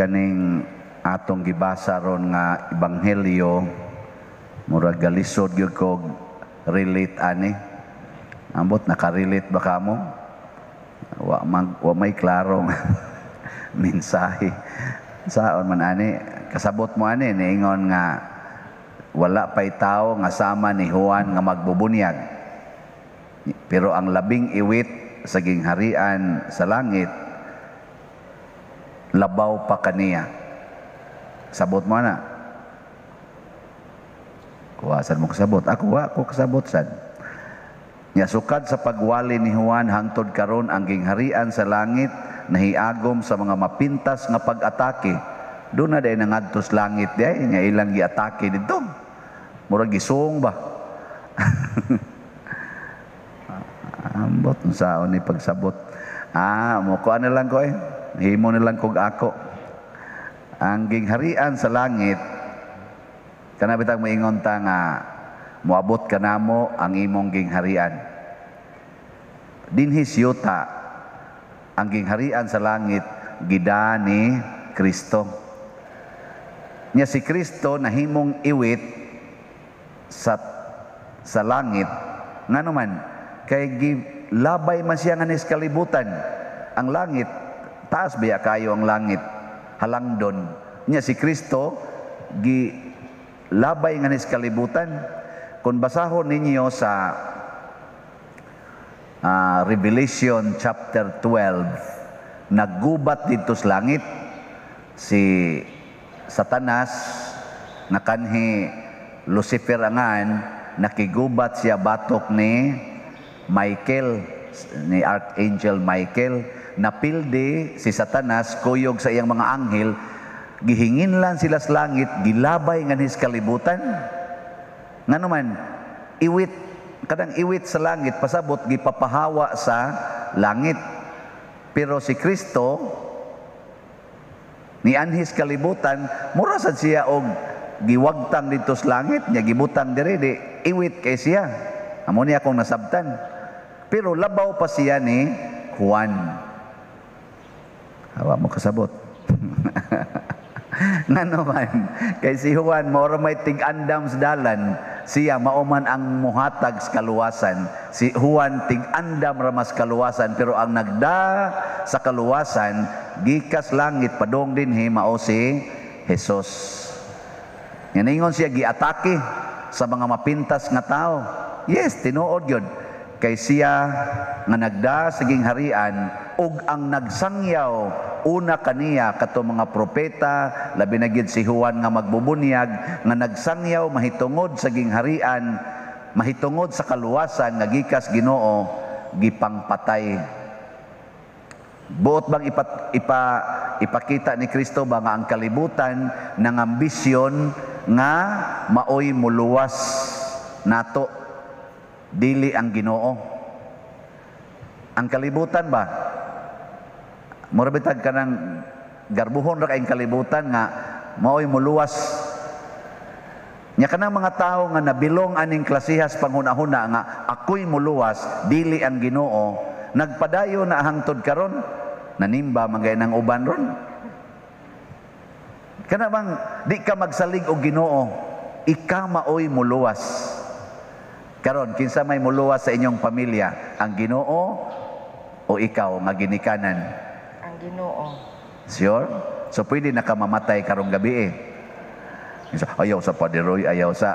kaning atong gibasa ron nga ebanghelyo murag galisod gyud ko relate ani. Ambot nakarelate ba kamo? Wa may klarong mensahe. Saon man ani kasabot mo ani niingon nga wala pay tao nga sama ni Juan nga magbubunyag. Pero ang labing iwit sa gingharian sa langit labaw pa kaniya. Sabot mo na. Kuwasan mo kasabot. Ako kasabot sad. Nya sukad sa pagwali ni Juan hangtod karon ang gingharian sa langit nahiagom sa mga mapintas nga pag-atake. Doon na dahil nangadtos langit dahil nga ilang gi-atake dito. Murag gisung ba? Ambot unsaon ni pagsabot. Mukuha na lang ko himo na lang kog ako. Ang gingharian sa langit kana bitang maingon ta nga moabot kanamo ang imong gingharian. Dinhi siyota ang gingharian sa langit gida ni Kristo. Nya si Kristo nahimong iwit sa langit ngano man kay labay man siya nga nis kalibutan. Ang langit taas biya kayo ang langit halangdon nya si Kristo gi labay nga nis kalibutan. Kung basahon ninyo sa Revelation chapter 12 naggubat dito sa langit si Satanas nakanhi Lucifer angan nakigubat siya batok ni Michael ni Archangel Michael. Napildi si Satanas kuyog sa iyang mga anghel gihingin lang sila sa langit gilabay nga nis kalibutan. Ngano man iwit kadang iwit sa langit pasabot gipapahawa sa langit. Pero si Kristo ni anhis kalibutan mura sad siya og giwagtang dito sa langit nya gibutang diri di iwit kay siya. Amo ni akong nasabtan. Pero labaw pa siya ni Juan. Hawa mo kasabot. Ngano man kay si Juan mao may tig-andam sa dalan siya mauman ang muhatag sa kaluwasan. Si Juan tig-andam ra mas kaluwasan pero ang nagda sa kaluwasan gikas langit padong dinhi mao si Jesus. Ningon siya giatake sa mga mapintas nga tao. Yes, tinuod yun. Kay siya nga nagda sa gingharian ug ang nagsangyaw una kaniya kato mga propeta labi na gid si Juan nga magbubunyag nga nagsangyaw mahitungod sa gingharian mahitungod sa kaluwasan nga gikas Ginoo gipangpatay. Buot bang ipakita ni Kristo ba nga ang kalibutan ng ambisyon nga maoy muluwas nato dili ang Ginoo. Ang kalibutan ba murabitag kanang garbuhon ra kay kalibutan nga maoy muluwas. Nya kanang mga tawo nga nabilong aning klasihas panghuna-huna nga ako'y muluwas dili ang Ginoo nagpadayo na hangtod karon nanimba magay nang uban ron. Kana bang di ka magsalig og Ginoo ika maoy muluwas. Karon kinsa may muluwas sa inyong pamilya, ang Ginoo o ikaw nga ginikanan? Ang Ginoo. Sure? So pwede na ka mamatay karong gabi ayaw sa padiroy, ayaw sa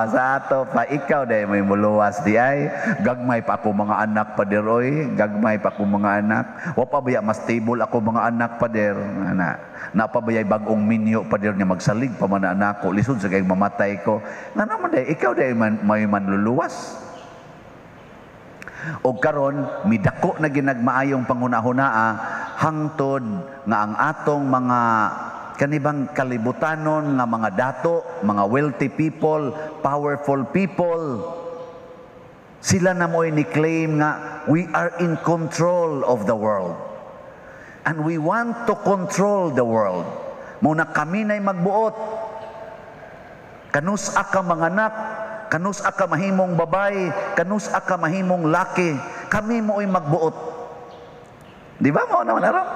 sa ato pa ikaw dahil may muluwas di ay gagmay pa ako mga anak padiroy, gagmay pa ako mga anak wa pa baya mas stable ako mga anak pader na pa baya bagong minyo pader niya magsalig pa man anak ko lisod sa kay mamatay ko nga naman dahil ikaw dahil may manluluwas. O karon midako na ginagmaayong panghuna-hunaa hangtod nga ang atong mga kanibang kalibutanon nga mga dato, mga wealthy people, powerful people, sila na mo'y ni-claim nga we are in control of the world. And we want to control the world. Muna kami na'y magbuot. Kanus-a ka manganak, kanus-a ka mahimong babay, kanus-a ka mahimong laki, kami mo'y magbuot. Di ba mo naman araw?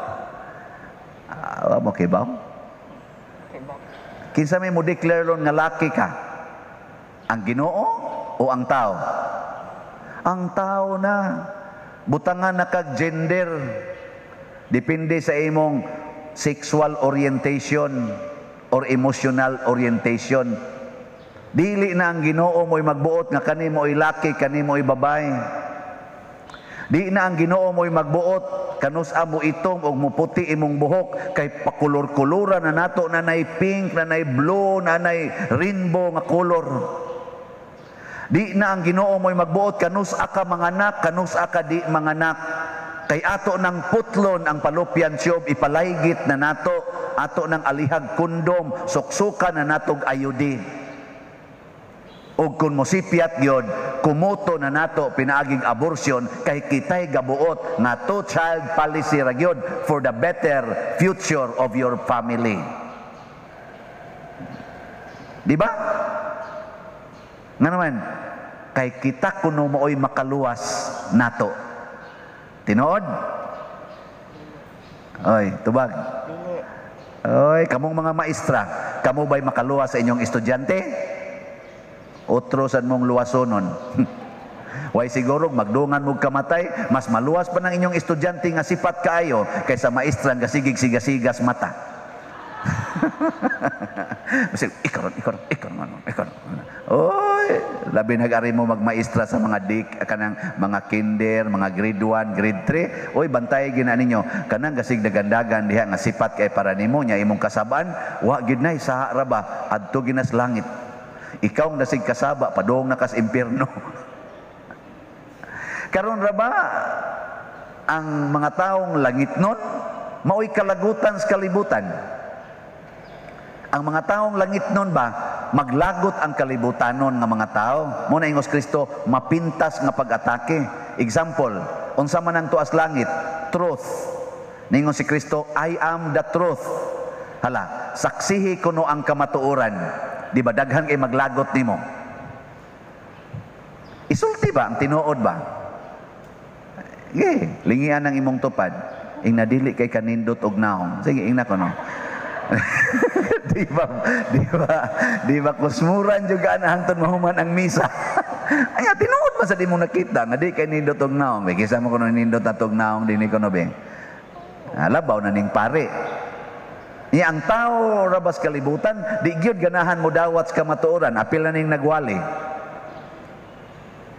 mo kibaw? Kinsa may mo declare ron nga laki ka? Ang Ginoo o ang tao? Ang tao na. Butangan na kag gender. Depende sa imong sexual orientation or emotional orientation. Dili na ang Ginoo mo'y magbuot nga kani mo'y laki, kani mo'y babae. Di na ang Ginoo mo'y magbuot kanus-a mo itom og muputi imong buhok kay pakulor-kuluran na nato, nanay pink, nanay blue, nanay rainbow nga color. Di na ang Ginoo mo'y magbuot kanus-a ka manganak, kanus-a ka di manganak. Kay ato ng putlon ang palupyan siyob ipalaygit na nato, ato ng alihag kondom, suksuka na natog ayudi. O kung mosipyat gyud, kumuto na nato pinaaging abortion kay kitay gabuot nga two-child policy ra gyud for the better future of your family. Di ba? Nga naman, kay kita kuno mooy makaluwas nato. Tinuod? Oy, tubag. Oy, kamong mga maestra, kamo ba'y makaluwas sa inyong estudyante? Otro sad mong luwasonon. Way siguro magdungan mo kamatay, mas maluwas pa ng inyong estudyante nga sipat kaayo kaysa maestra nga sigig-sigasigas mata. Kasi ikaw. Oy, labi nag-ari mo magmaestra sa mga kanang mga kinder, mga grade 1, grade 3. Oy, bantay gina ninyo kanang gasig dagandagan diha nga sipat kay para nimo nya imong kasabaan, wa gid nay saha ra ba adto ginas langit. Ikaw ang nasig kasaba, padong nakas impyerno. Karon ra ba ang mga taong langit nun, mao'y kalagutan sa kalibutan. Ang mga taong langit nun ba, maglagot ang kalibutanon nga mga tao. Muna ingos Kristo, mapintas nga pag-atake. Example, unsa man ang tuas langit, truth. Ningon si Kristo, I am the truth. Hala, saksihi kuno ang kamatuoran. Di ba daghan kay maglagot nimo? Isulti ba ang tinuod ba? Lingian ang imong tupad. Ing nadili kay kanindot og naong. Sige, ing nako no. Di ba kusmuran juga na hangtod mahuman ang misa. Ay, tinuod man sa di mo nakita nga di kay nindot og naong. Kisa mo kuno nindot atog naong dinhi kuno be. Labaw na ning pare. Niya ang tao rabas kalibutan, di gyud ganahan mo dawat sa kamatuoran, apil na ning nagwali.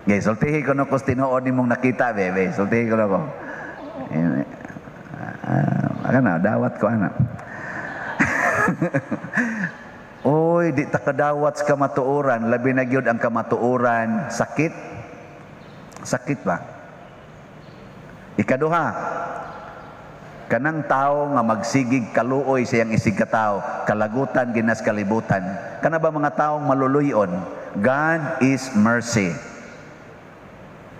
Okay, sultihi ko no kung tinuod nimong nakita, bebe. Sultihi ko no ko. Ana, dawat ko ana. Oy, di ta kadawat sa kamatuoran, labi na gyud ang kamatuoran, sakit. Sakit ba? Ikaduha, kanang tao nga magsigig kaluoy siyang isig katao, kalagutan ginas kalibutan. Kana ba mga taong maluluyon? God is mercy.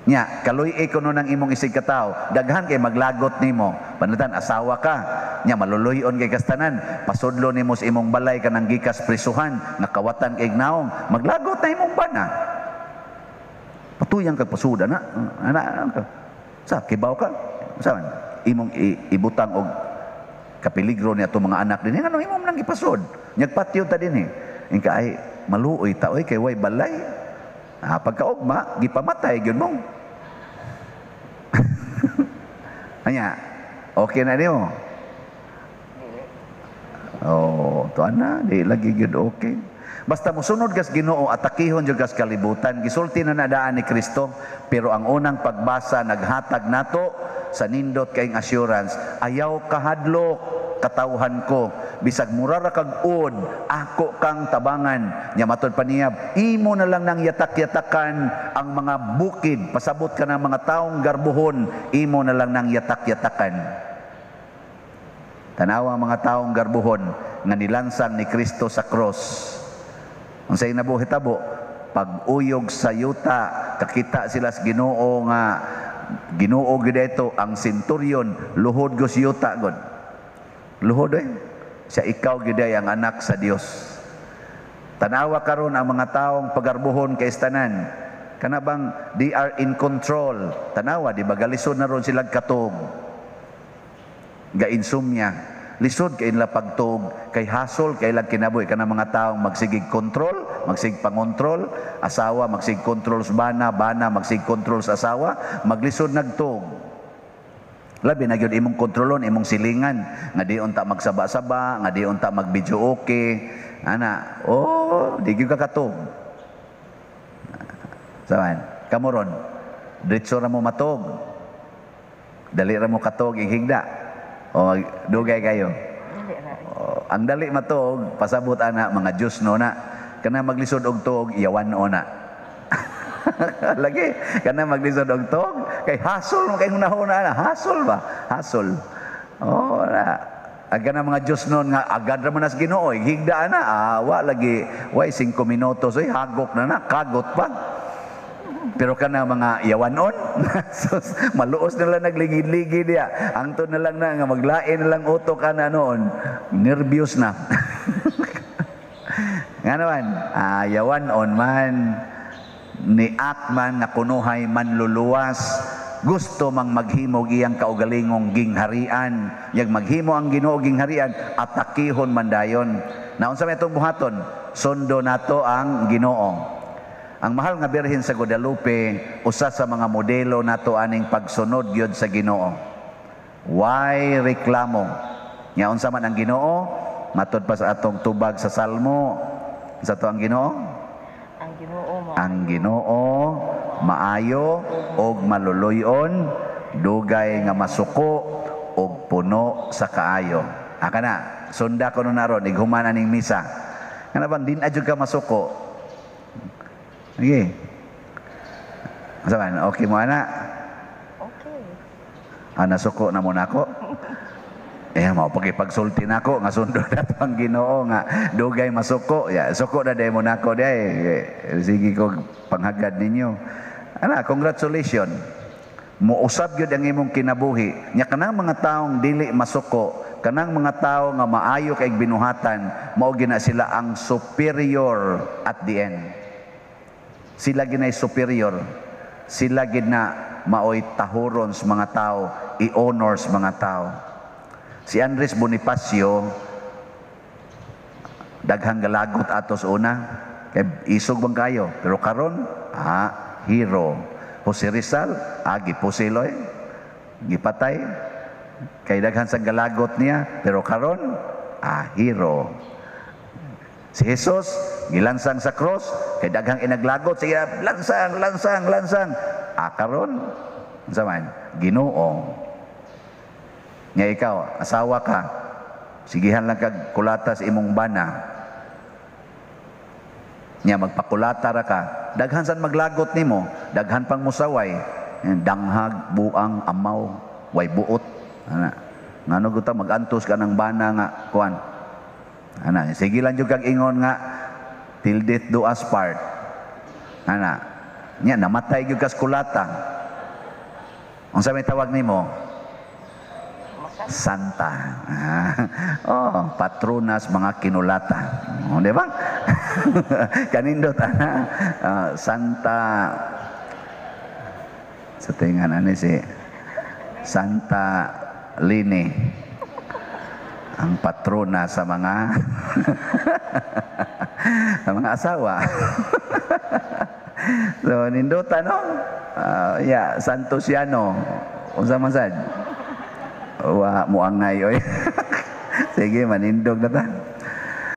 Nya, kaluy kuno nang imong isig katao, daghan kay maglagot nimo. Panatan asawa ka, nya maluluyon kay kastanan, pasudlo nimo sa imong balay kanang gikas prisuhan, nakawatan kay naong, maglagot na imong bana. Patuyang kag pasuda na. Ana ka. Sa kibaw ka. Saan? Imong ibutang og kapeligro niya to mga anak din. Ano imong nang ipasod? Nyagpatyo ta din Ingka ay maluoy ta oy kay way balay. Pagkaugma gipamatay gyud mo. Anya, okay na niyo. Oh, to ana di lagi gyud okay. Basta mosunod kas Ginoo, atakihon jud kas kalibutan. Gisulti na nadaan ni Kristo, pero ang unang pagbasa naghatag nato sa nindot kayong assurance, ayaw kahadlok katawhan ko, bisag murara kag ud, ako kang tabangan. Nya matod pa niya, imo na lang nang yatak-yatakan ang mga bukid, pasabot ka ng mga taong garbuhon, imo na lang nang yatak-yatakan. Tanawa mga taong garbuhon nga nilansang ni Kristo sa cross. Unsay nabuhitabo, pag-uyog sa yuta, kakita sila sa Ginoo nga Ginoo gid ito ang centurion, luhod go si yuta god. Luhod siya ikaw gid ang anak sa Dios. Tanawa karon ang mga taong pagarbuhon kay istanan. Kana bang they are in control. Tanawa di ba galisod na ron sila katog. Ga insomnia. Lisod kay nila pagtug, kay hasol kay lang kinabuhi kana mga taong magsigig kontrol, magsig pangontrol, asawa magsig kontrol sa bana, bana magsig kontrol sa asawa, maglisod nagtug. Labi na gyud imong kontrolon, imong silingan nga di unta magsaba-saba, nga di unta mag-video okay. Ana, di gyud ka katug. Saman, kamuron, diretso ra mo matog. Dali ra mo katog ihigda. O dugay kayo. Ang dali matog, pasabot ana mga Diyos no na. Kana maglisod og tog, iyawan o na. Lagi, kana maglisod og tog, kay hasol mo kay hunahuna na. Hasol ba? Hasol. Na. Aga na mga Diyos noon nga, agad ra mo nas Ginoo, higda na. Wa lagi, 5 minutos, hagok na, kagot pa. Pero kana mga yawanon, maluos na lang nagligid-ligid niya. Ang to na lang na, nga maglain na lang utok ka na noon. Nervyos na. Nga naman, yawanon man, niak man, nga kunuhay man luluwas, gusto mang maghimog iyang kaugalingong gingharian. Yang maghimo ang Ginoo gingharian, atakihon man dayon. Naunsa may itong buhaton, sundo nato ang Ginoo. Ang mahal nga Birhen sa Guadalupe, usa sa mga modelo nato aning pagsunod gyud sa Ginoo. Why reklamo? Nya unsa man ang Ginoo? Matud pa sa atong tubag sa Salmo. Sa to ang Ginoo? Ang Ginoo maayo og maluluyon, dugay nga masuko og puno sa kaayo. Aka na, sunda ko nun naron, ighuman aning misa. Kana bang din adyo ka masuko? Okay. Saban, okay mo ana? Okay. Nasuko na mo nako. Mao pagsulti nako nga sundo nato ang Ginoo nga dugay masuko. Suko na day mo nako day. Sige ko panghagad ninyo. Congratulations. Muusab gyud ang imong kinabuhi. Nya kanang mga taong dili masuko, kanang mga tao nga maayo kay binuhatan, mao gina sila ang superior at the end. Sila ginay superior, sila gina maoy tahuron sa mga tao, i-honor sa mga tao. Si Andres Bonifacio, daghang galagot atos una, kay isog bang kayo, pero karon, hero. Jose Rizal, gipusiloy, gipatay, kay daghan sa galagot niya, pero karon, hero. Si Jesus, gilansang sa cross, kay daghang inaglagot, siya lansang. Karon, saman, Ginoo. Nga ikaw, asawa ka, sigihan lang kag kulata sa imong bana. Nga magpakulata ra ka, daghan san maglagot nimo, daghan pang musaway, danghag, buang, amaw, way buot. Ngano guta magantos ka ng bana nga kuan. Sige lang yung kag-ingon nga, till death do us part. Nya, namatay yung kaskulata. Ang sa may tawag ni mo? Santa. Patronas mga kinulata. Di ba? Kanindot, Santa, sa tingan, si Santa Lini. Ang patrona sa mga sa mga asawa. So ninduta no? Santosiano. Unsa man sad? Wa muangay oy. Sige manindog na ta.